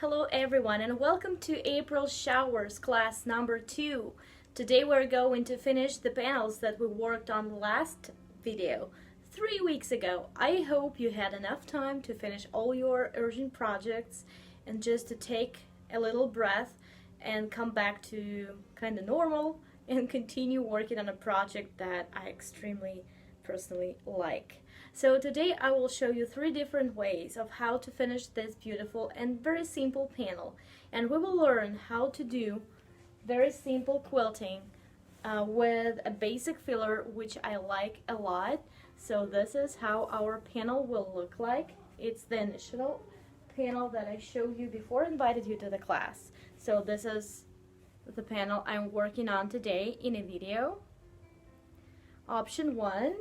Hello everyone and welcome to April Showers class number 2. Today we're going to finish the panels that we worked on last video 3 weeks ago. I hope you had enough time to finish all your urgent projects and just to take a little breath and come back to kind of normal and continue working on a project that I extremely personally like. So today I will show you 3 different ways of how to finish this beautiful and very simple panel, and we will learn how to do very simple quilting with a basic filler, which I like a lot. So this is how our panel will look like. It's the initial panel that I showed you before I invited you to the class. So this is the panel I'm working on today in a video. Option 1.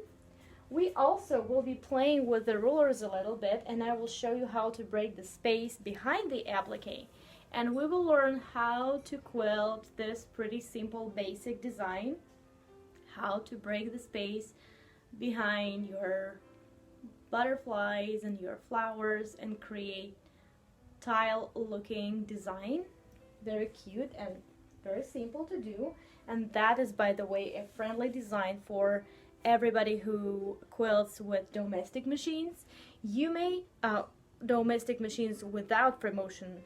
We also will be playing with the rulers a little bit, and I will show you how to break the space behind the applique. And we will learn how to quilt this pretty simple basic design, how to break the space behind your butterflies and your flowers and create tile looking design. Very cute and very simple to do. And that is, by the way, a friendly design for everybody who quilts with domestic machines. You may domestic machines without free motion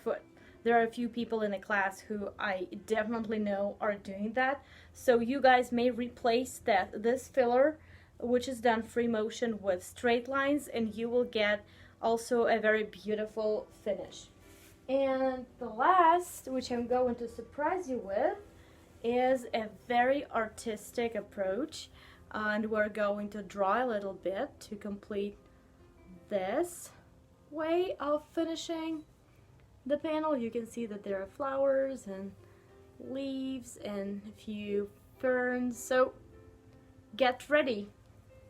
foot. There are a few people in the class who I definitely know are doing that. So you guys may replace this filler, which is done free motion, with straight lines, and you will get also a very beautiful finish. And the last, which I'm going to surprise you with, is a very artistic approach, and we're going to draw a little bit to complete this way of finishing the panel. You can see that there are flowers and leaves and a few ferns, so get ready,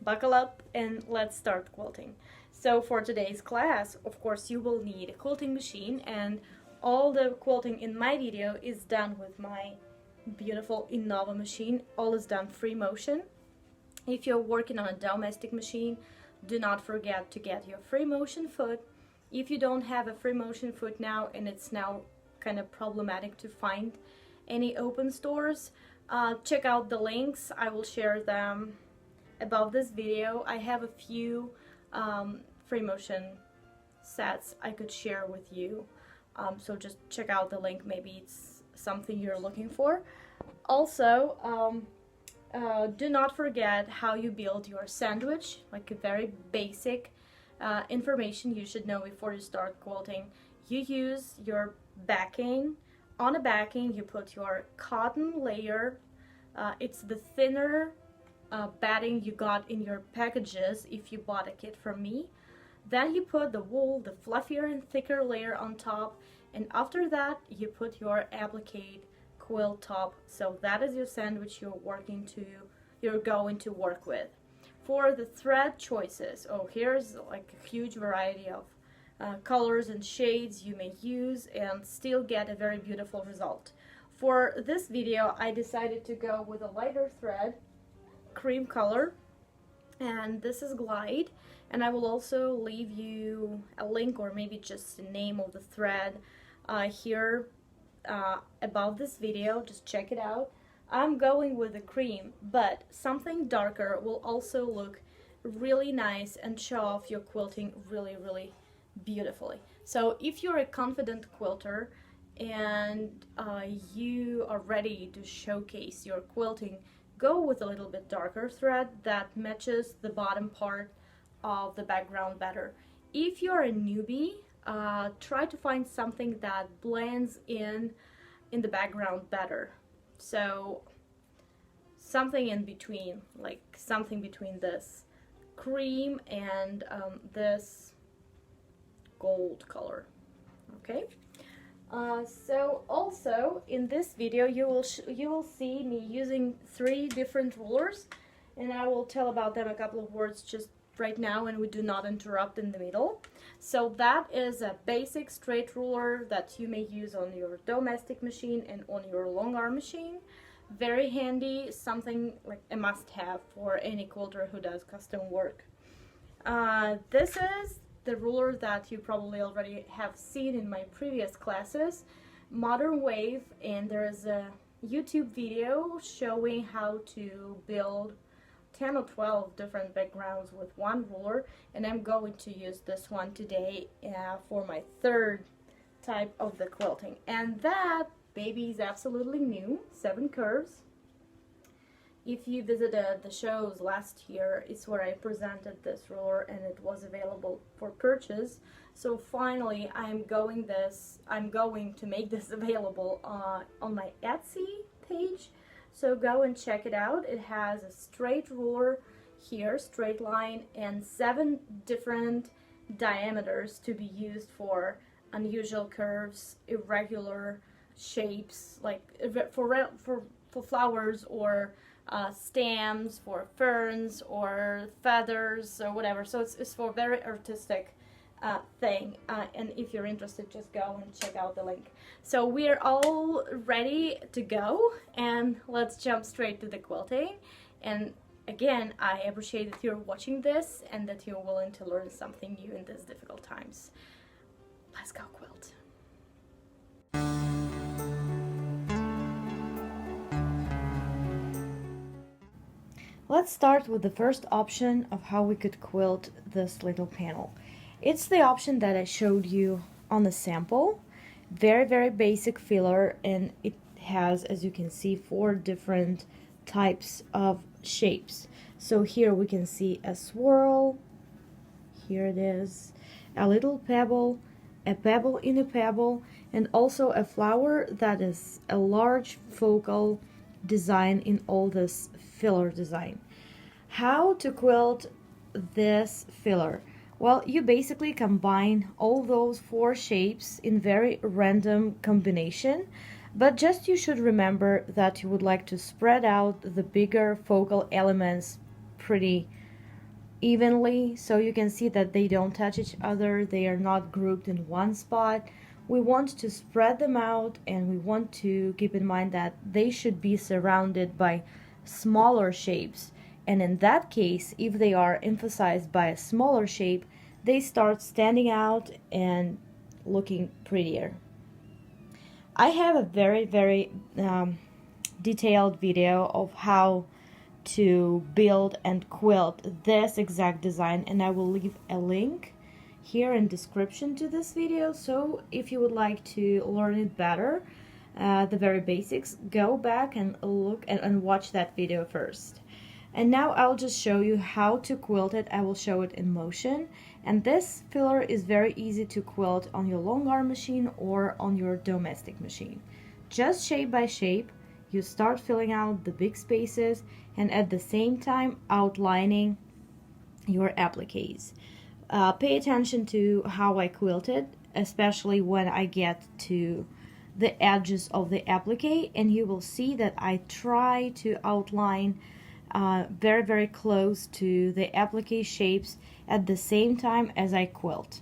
buckle up, and let's start quilting. So for today's class, of course, you will need a quilting machine, and all the quilting in my video is done with my beautiful Innova machine. All is done free motion. If you're working on a domestic machine, do not forget to get your free motion foot. If you don't have a free motion foot now, and it's now kind of problematic to find any open stores, check out the links. I will share them above this video. I have a few free motion sets I could share with you, so just check out the link. Maybe it's something you're looking for. Also, do not forget how you build your sandwich, like a very basic information you should know before you start quilting. You use your backing. On a backing, you put your cotton layer. It's the thinner batting you got in your packages if you bought a kit from me. Then you put the wool, the fluffier and thicker layer on top, and after that you put your appliqued quilt top. So that is your sandwich you're going to work with. For the thread choices, here's like a huge variety of colors and shades you may use and still get a very beautiful result. For this video I decided to go with a lighter thread, cream color, and this is Glide, and I will also leave you a link or maybe just the name of the thread here above this video. Just check it out. I'm going with the cream, but something darker will also look really nice and show off your quilting really beautifully. So if you're a confident quilter and you are ready to showcase your quilting, go with a little bit darker thread that matches the bottom part of the background better. If you're a newbie, try to find something that blends in the background better. So something in between, like something between this cream and this gold color. Okay. So also in this video you will see me using 3 different rulers, and I will tell about them a couple of words just right now, and we do not interrupt in the middle. So that is a basic straight ruler that you may use on your domestic machine and on your long arm machine. Very handy, something like a must-have for any quilter who does custom work. This is the ruler that you probably already have seen in my previous classes, Modern Wave, and there is a YouTube video showing how to build 10 or 12 different backgrounds with one ruler, and I'm going to use this one today for my third type of the quilting. And that baby is absolutely new, 7 curves. If you visited the shows last year, it's where I presented this ruler and it was available for purchase. So finally I'm going to make this available on my Etsy page. So go and check it out. It has a straight ruler here, straight line, and 7 different diameters to be used for unusual curves, irregular shapes, like for flowers or stems, for ferns or feathers or whatever. So it's for very artistic thing, and if you're interested, just go and check out the link. So we're all ready to go, and let's jump straight to the quilting. And again, I appreciate that you're watching this and that you're willing to learn something new in these difficult times. Let's go quilt. Let's start with the first option of how we could quilt this little panel. It's the option that I showed you on the sample. Very basic filler, and it has, as you can see, 4 different types of shapes. So here we can see a swirl, here it is, a little pebble, a pebble in a pebble, and also a flower that is a large focal design in all this filler design. How to quilt this filler? Well, you basically combine all those 4 shapes in very random combination, but just you should remember that you would like to spread out the bigger focal elements pretty evenly, so you can see that they don't touch each other, they are not grouped in one spot. We want to spread them out, and we want to keep in mind that they should be surrounded by smaller shapes. And in that case, if they are emphasized by a smaller shape, they start standing out and looking prettier. I have a very detailed video of how to build and quilt this exact design, and I will leave a link here in description to this video. So if you would like to learn it better, the very basics, go back and look and watch that video first. And now I'll just show you how to quilt it. I will show it in motion. And this filler is very easy to quilt on your long arm machine or on your domestic machine. Just shape by shape, you start filling out the big spaces and at the same time outlining your appliques. Pay attention to how I quilt it, especially when I get to the edges of the applique, and you will see that I try to outline very close to the applique shapes at the same time as I quilt.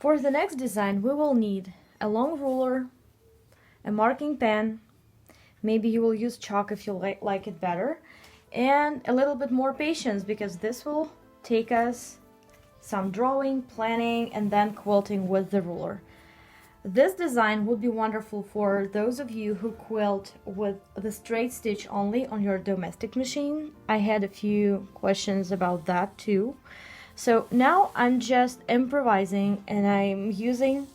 For the next design, we will need a long ruler, a marking pen, maybe you will use chalk if you like it better, and a little bit more patience because this will take us some drawing, planning, and then quilting with the ruler. This design would be wonderful for those of you who quilt with the straight stitch only on your domestic machine. I had a few questions about that too. So now I'm just improvising and I'm using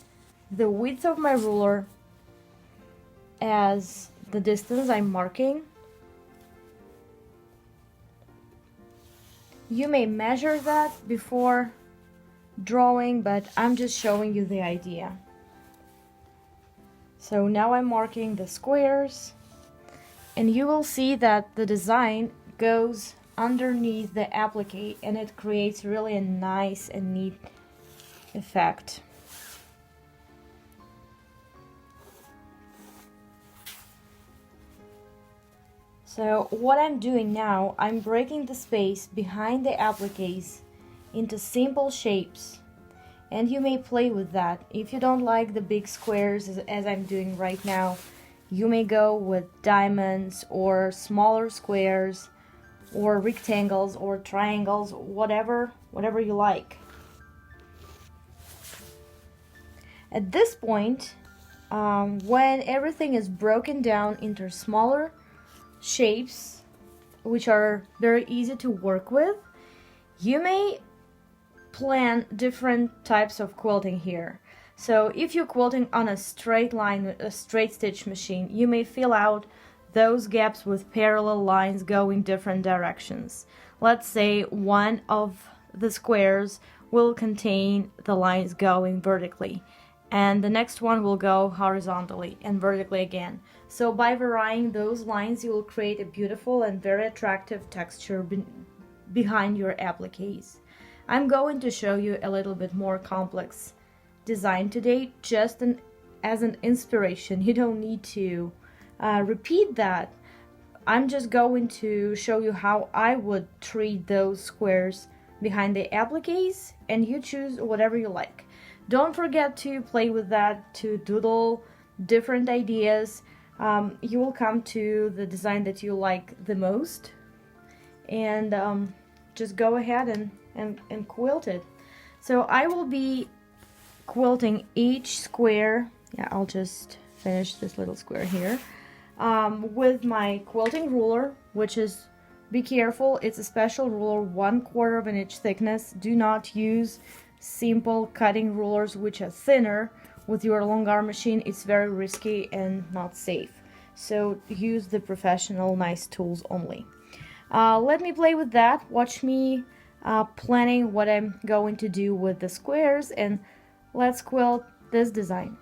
the width of my ruler as the distance I'm marking. You may measure that before drawing, but I'm just showing you the idea. So now I'm marking the squares, and you will see that the design goes underneath the applique and it creates really a nice and neat effect. So what I'm doing now, I'm breaking the space behind the appliques into simple shapes, and you may play with that. If you don't like the big squares as I'm doing right now, you may go with diamonds or smaller squares or rectangles or triangles, whatever you like. At this point, when everything is broken down into smaller shapes, which are very easy to work with, you may plan different types of quilting here. So if you're quilting on a straight line, a straight stitch machine, you may fill out those gaps with parallel lines going different directions. Let's say one of the squares will contain the lines going vertically, and the next one will go horizontally and vertically again. So by varying those lines, you will create a beautiful and very attractive texture behind your appliques. I'm going to show you a little bit more complex design today, just as an inspiration. You don't need to repeat that. I'm just going to show you how I would treat those squares behind the appliques, and you choose whatever you like. Don't forget to play with that, to doodle different ideas. You will come to the design that you like the most, and just go ahead and quilt it. So I will be quilting each square. Yeah, I'll just finish this little square here with my quilting ruler, which is, be careful, it's a special ruler, 1/4 of an inch thickness. Do not use simple cutting rulers which are thinner with your long arm machine. It's very risky and not safe. So use the professional nice tools only. Let me play with that. Watch me planning what I'm going to do with the squares, and let's quilt this design.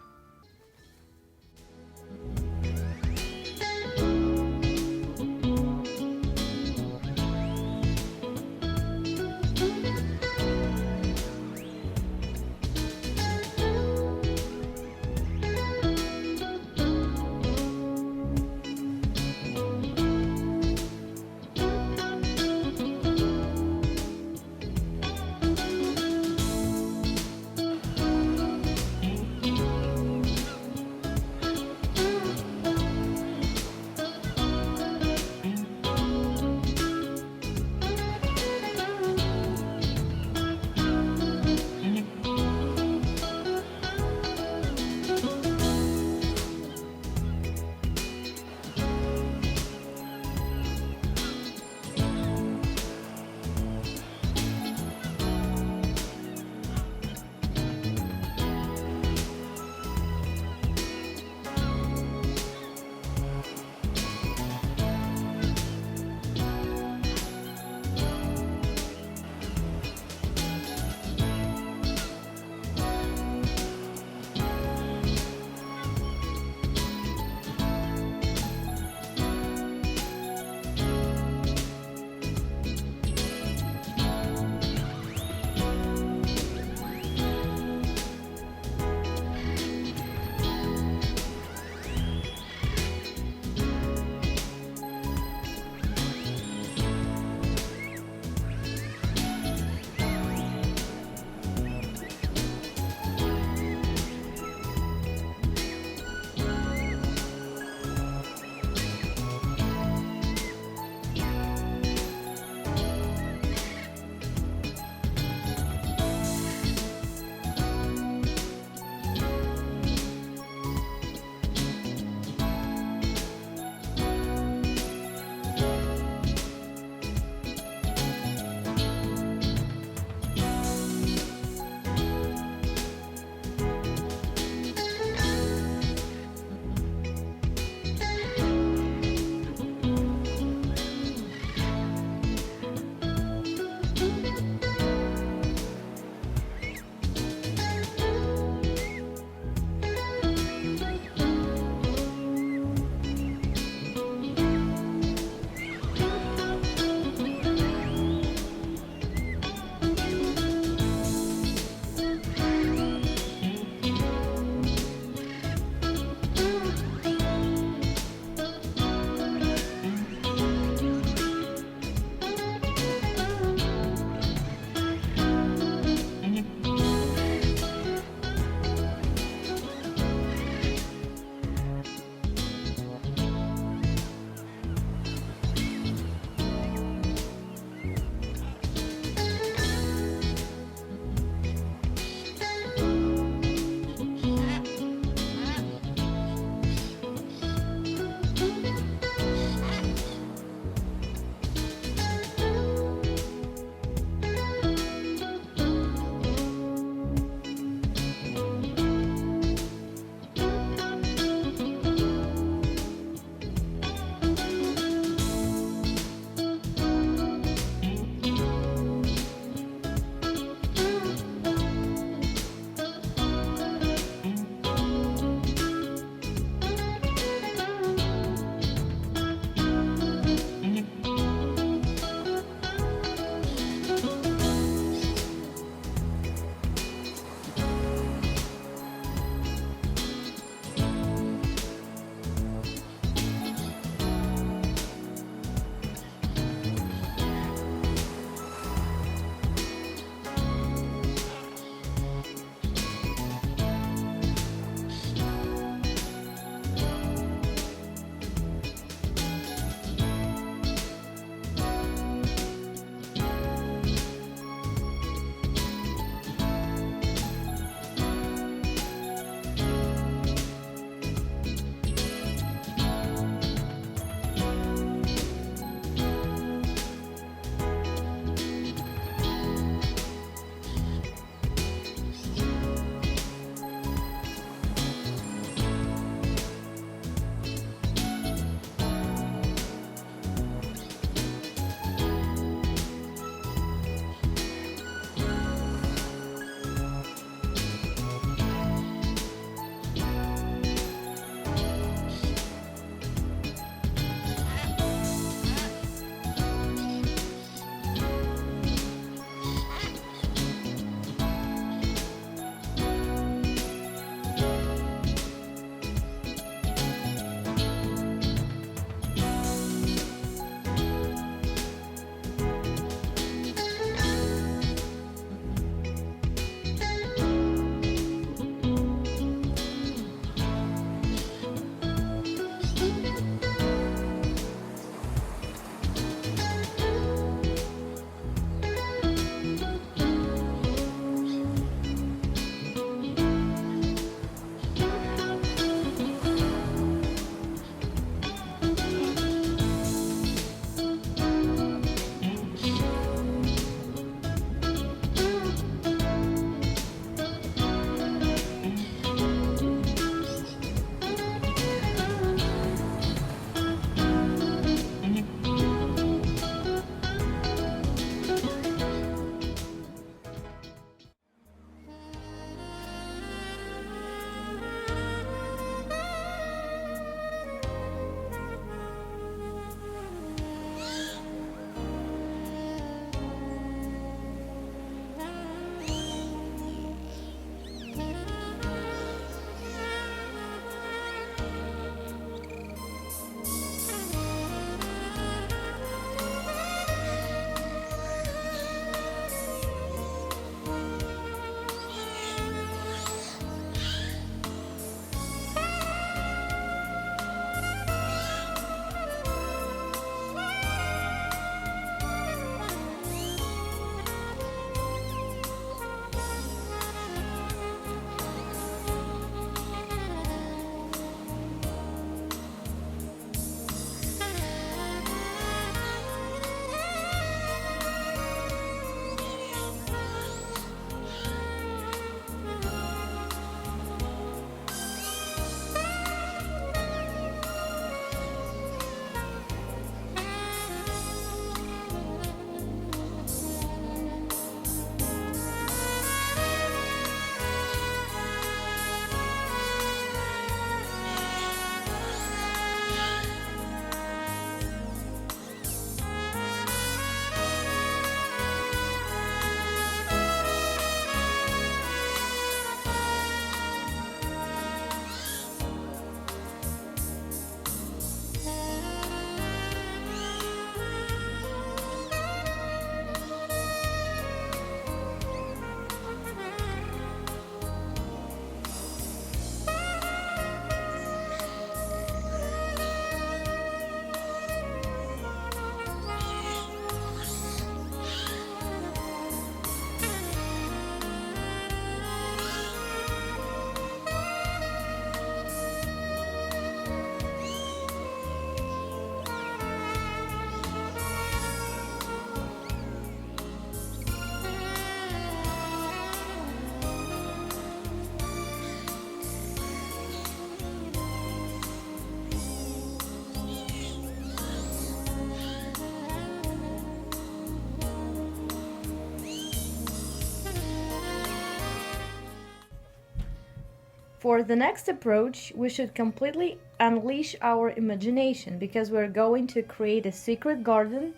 for the next approach, we should completely unleash our imagination because we're going to create a secret garden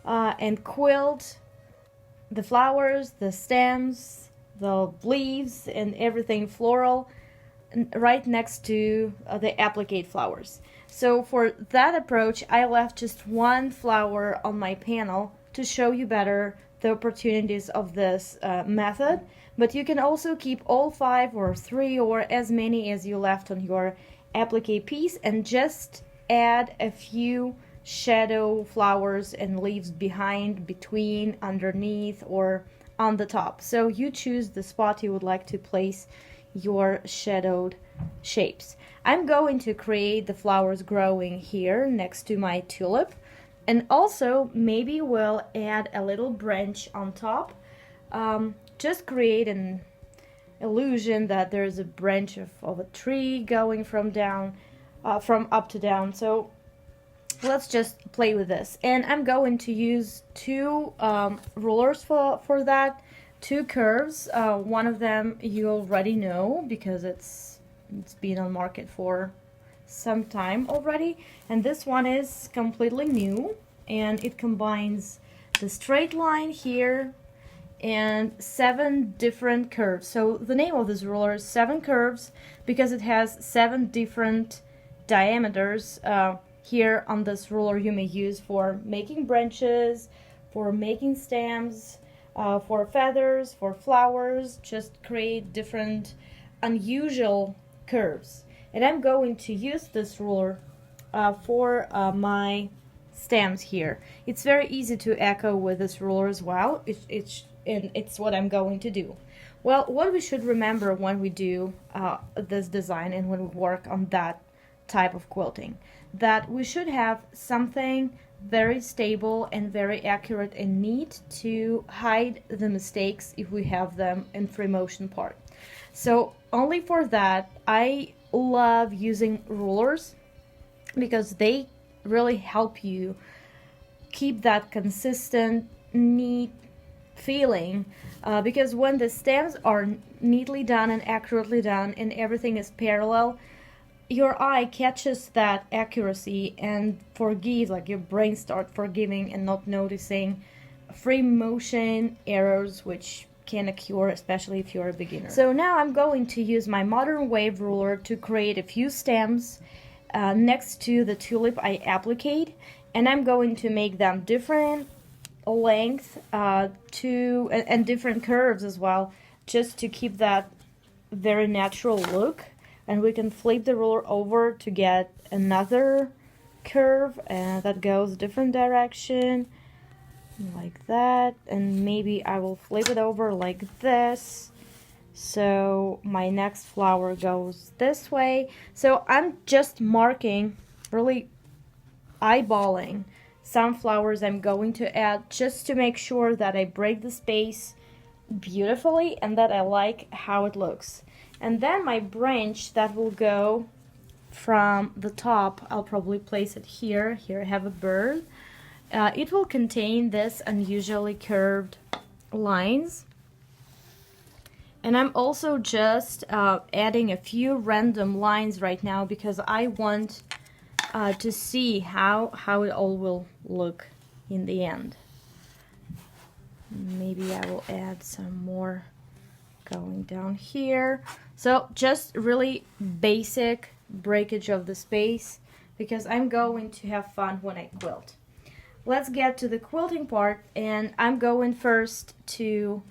and quilt the flowers, the stems, the leaves, and everything floral right next to the appliqued flowers. So for that approach, I left just one flower on my panel to show you better the opportunities of this method, but you can also keep all 5 or 3 or as many as you left on your applique piece and just add a few shadow flowers and leaves behind, between, underneath, or on the top. So you choose the spot you would like to place your shadowed shapes. I'm going to create the flowers growing here next to my tulip, and also maybe we'll add a little branch on top. Just create an illusion that there's a branch of a tree going from up to down. So let's just play with this, and I'm going to use 2 rulers for that, 2 curves. One of them you already know because it's been on market for some time already, and this one is completely new, and it combines the straight line here and 7 different curves. So the name of this ruler is 7 curves because it has 7 different diameters. Here on this ruler you may use for making branches, for making stems, for feathers, for flowers. Just create different unusual curves. And I'm going to use this ruler for my stems here. It's very easy to echo with this ruler as well. It's what I'm going to do. Well, what we should remember when we do this design and when we work on that type of quilting, that we should have something very stable and very accurate and neat to hide the mistakes if we have them in free motion part. So only for that, I love using rulers because they really help you keep that consistent, neat feeling, because when the stems are neatly done and accurately done and everything is parallel, your eye catches that accuracy and forgives, like your brain starts forgiving and not noticing free motion errors which can occur, especially if you're a beginner. So now I'm going to use my modern wave ruler to create a few stems next to the tulip I appliqued, and I'm going to make them different length and different curves as well, just to keep that very natural look. And we can flip the ruler over to get another curve that goes different direction, like that. And maybe I will flip it over like this, so my next flower goes this way. So I'm just marking, really eyeballing some flowers I'm going to add, just to make sure that I break the space beautifully and that I like how it looks. And then my branch that will go from the top, I'll probably place it here. Here I have a bird. It will contain this unusually curved lines. And I'm also just adding a few random lines right now because I want to see how it all will look in the end. Maybe I will add some more going down here. So just really basic breakage of the space because I'm going to have fun when I quilt. Let's get to the quilting part, and I'm going first to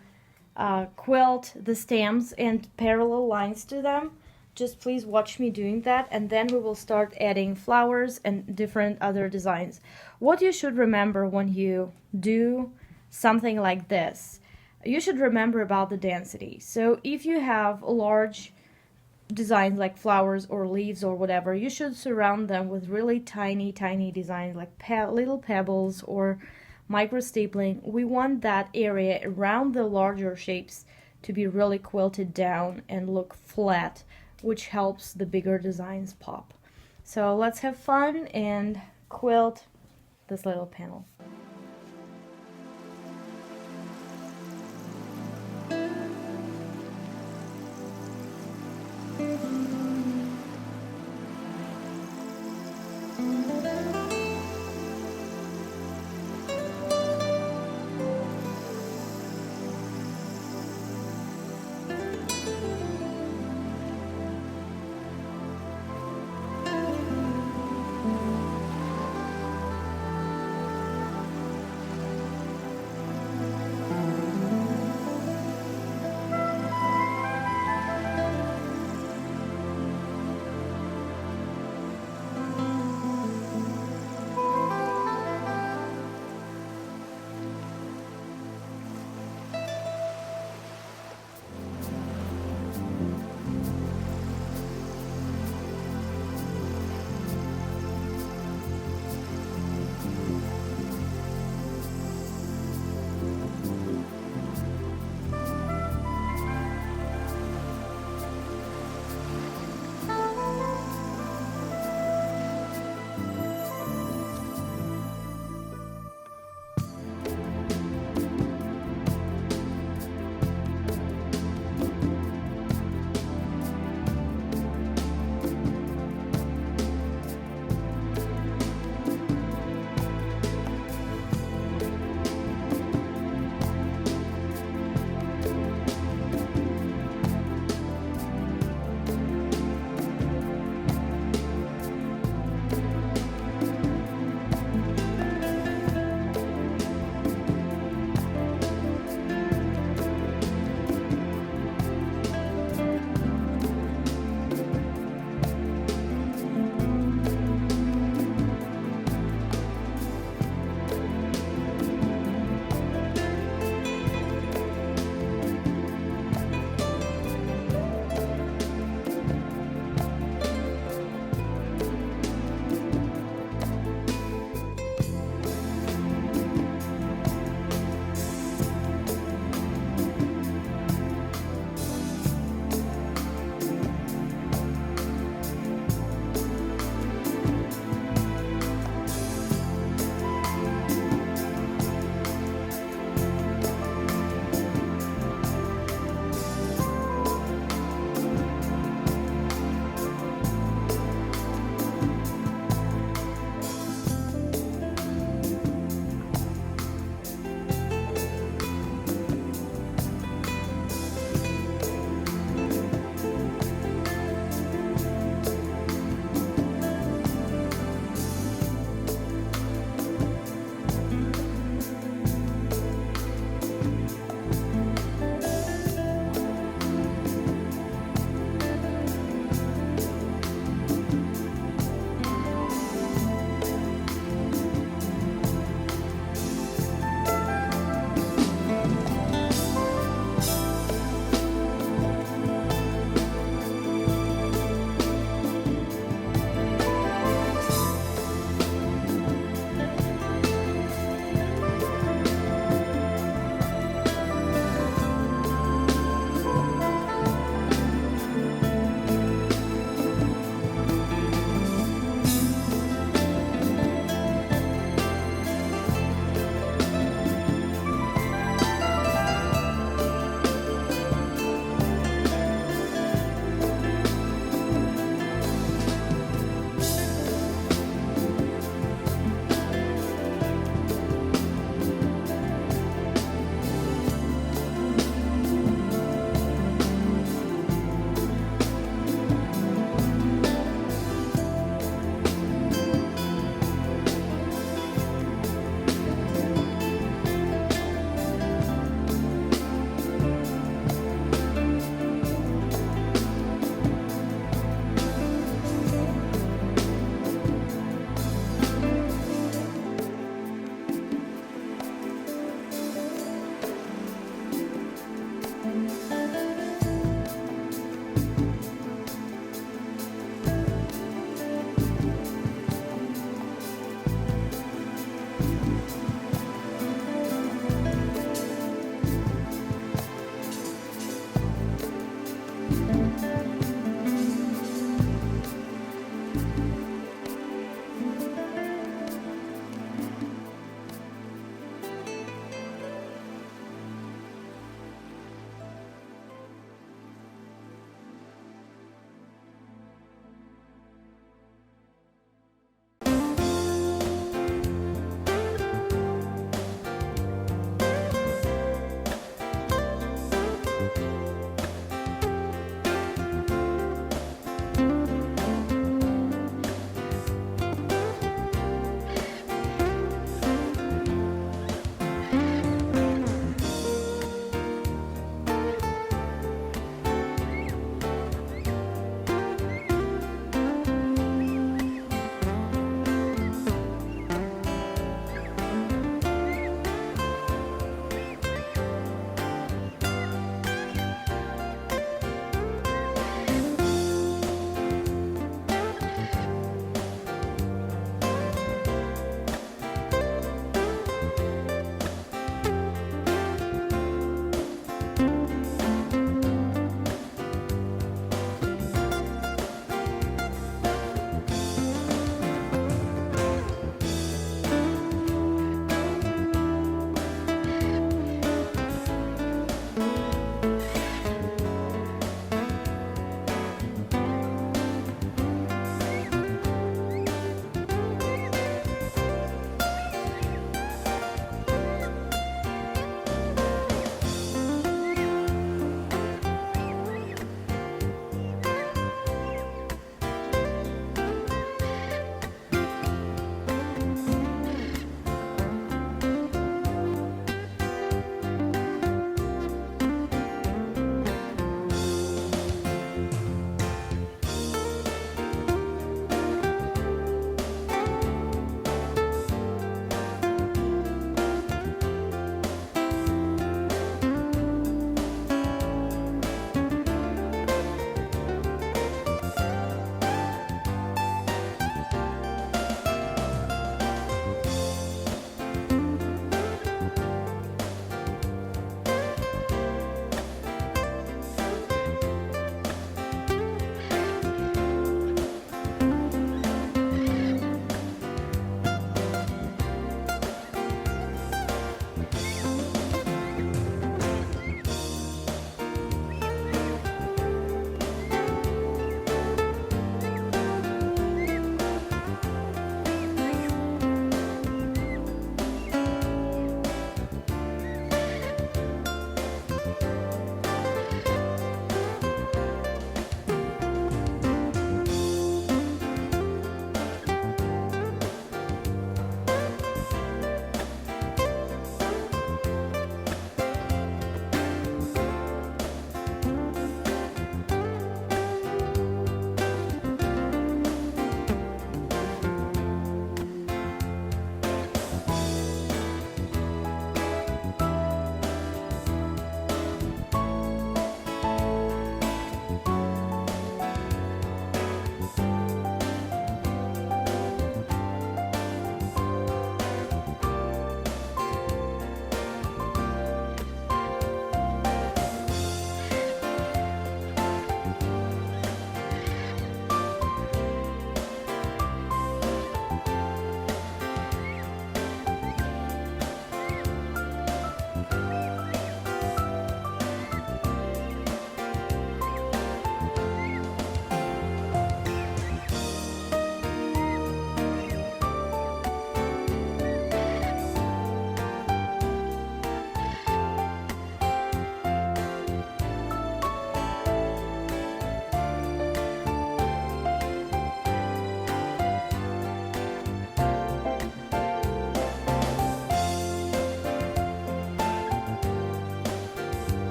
quilt the stems and parallel lines to them. Just please watch me doing that, and then we will start adding flowers and different other designs. What you should remember when you do something like this, you should remember about the density. So if you have large designs like flowers or leaves or whatever, you should surround them with really tiny designs like little pebbles or micro stapling. We want that area around the larger shapes to be really quilted down and look flat, which helps the bigger designs pop. So let's have fun and quilt this little panel.